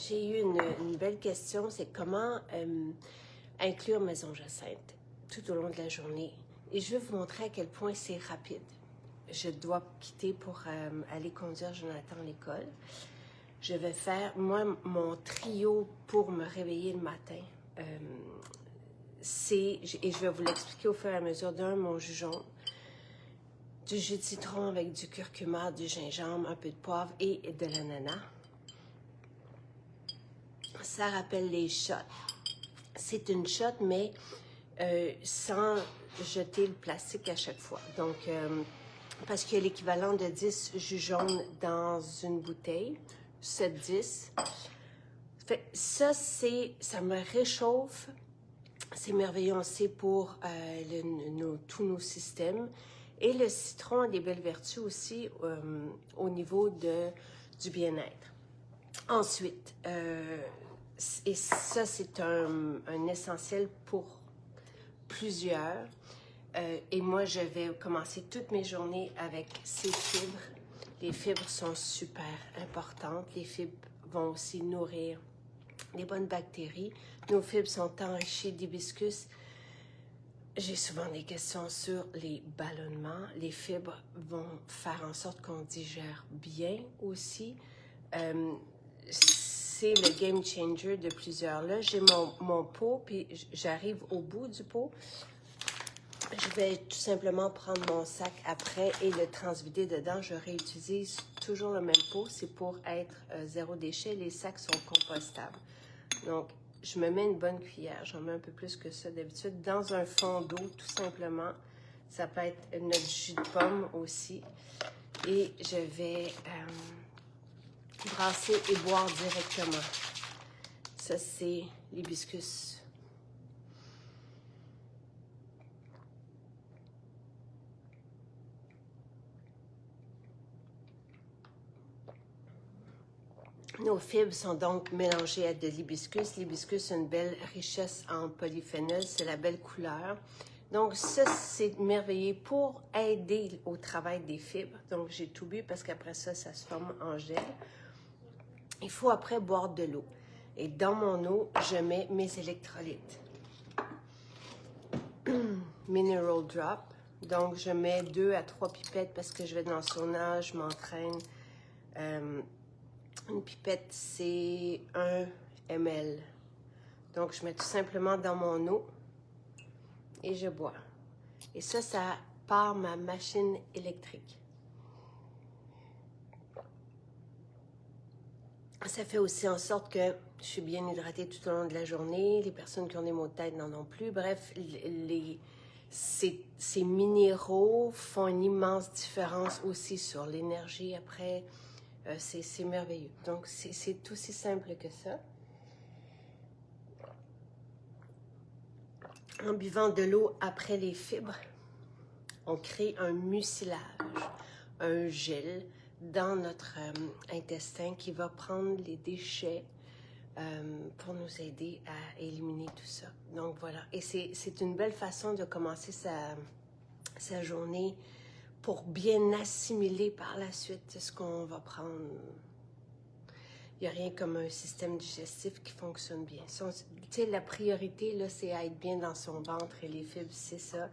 J'ai eu une belle question, c'est comment inclure Maison Jacinthe tout au long de la journée. Et je vais vous montrer à quel point c'est rapide. Je dois quitter pour aller conduire Jonathan à l'école. Je vais faire, moi, mon trio pour me réveiller le matin. Et je vais vous l'expliquer au fur et à mesure d'un, mon jus jaune, du jus de citron avec du curcuma, du gingembre, un peu de poivre et de l'ananas. Ça rappelle les shots. C'est une shot, mais sans jeter le plastique à chaque fois. Donc, parce qu'il y a l'équivalent de 10 jus jaunes dans une bouteille, 7-10. Ça me réchauffe. C'est merveilleux aussi pour tous nos systèmes. Et le citron a des belles vertus aussi au niveau du bien-être. Ensuite, et ça, c'est un essentiel pour plusieurs. Et moi, je vais commencer toutes mes journées avec ces fibres. Les fibres sont super importantes. Les fibres vont aussi nourrir les bonnes bactéries. Nos fibres sont enrichies d'hibiscus. J'ai souvent des questions sur les ballonnements. Les fibres vont faire en sorte qu'on digère bien aussi. C'est le game changer de plusieurs. Là, j'ai mon pot, puis j'arrive au bout du pot. Je vais tout simplement prendre mon sac après et le transvider dedans. Je réutilise toujours le même pot. C'est pour être zéro déchet. Les sacs sont compostables. Donc, je me mets une bonne cuillère. J'en mets un peu plus que ça d'habitude. Dans un fond d'eau, tout simplement. Ça peut être notre jus de pomme aussi. Et je vais brasser et boire directement. Ça, c'est l'hibiscus. Nos fibres sont donc mélangées à de l'hibiscus. L'hibiscus a une belle richesse en polyphénol, c'est la belle couleur. Donc ça, c'est merveilleux pour aider au travail des fibres. Donc j'ai tout bu parce qu'après ça, ça se forme en gel. Il faut après boire de l'eau. Et dans mon eau, je mets mes électrolytes. Mineral Drop. Donc je mets 2 à 3 pipettes parce que je vais dans le sauna, je m'entraîne. Une pipette, c'est 1 ml. Donc, je mets tout simplement dans mon eau et je bois. Et ça part ma machine électrique. Ça fait aussi en sorte que je suis bien hydratée tout au long de la journée. Les personnes qui ont des maux de tête n'en ont plus. Bref, ces minéraux font une immense différence aussi sur l'énergie après. C'est merveilleux. Donc, c'est aussi simple que ça. En buvant de l'eau après les fibres, on crée un mucilage, un gel dans notre intestin qui va prendre les déchets pour nous aider à éliminer tout ça. Donc, voilà. Et c'est une belle façon de commencer sa journée pour bien assimiler par la suite ce qu'on va prendre. Il n'y a rien comme un système digestif qui fonctionne bien. Tu sais, la priorité, là, c'est à être bien dans son ventre et les fibres, c'est ça.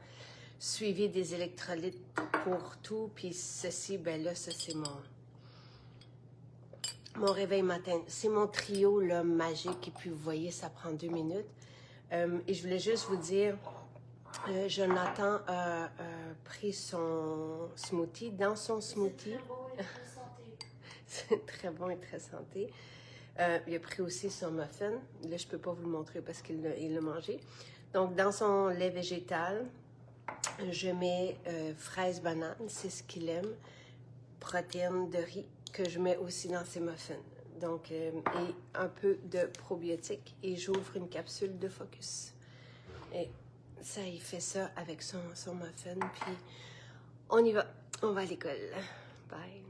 Suivi des électrolytes pour tout. Puis ceci, ben là, ça, c'est mon réveil matin. C'est mon trio, là, magique. Et puis, vous voyez, ça prend 2 minutes. Et je voulais juste vous dire... Jonathan a pris son smoothie. Dans son smoothie, c'est très bon et très santé. Il a pris aussi son muffin. Là, je ne peux pas vous le montrer parce qu'il l'a mangé. Donc, dans son lait végétal, je mets fraise banane, c'est ce qu'il aime. Protéines de riz que je mets aussi dans ses muffins. Donc, et un peu de probiotiques. Et j'ouvre une capsule de Focus. Et ça, il fait ça avec son muffin, puis on y va. On va à l'école. Bye.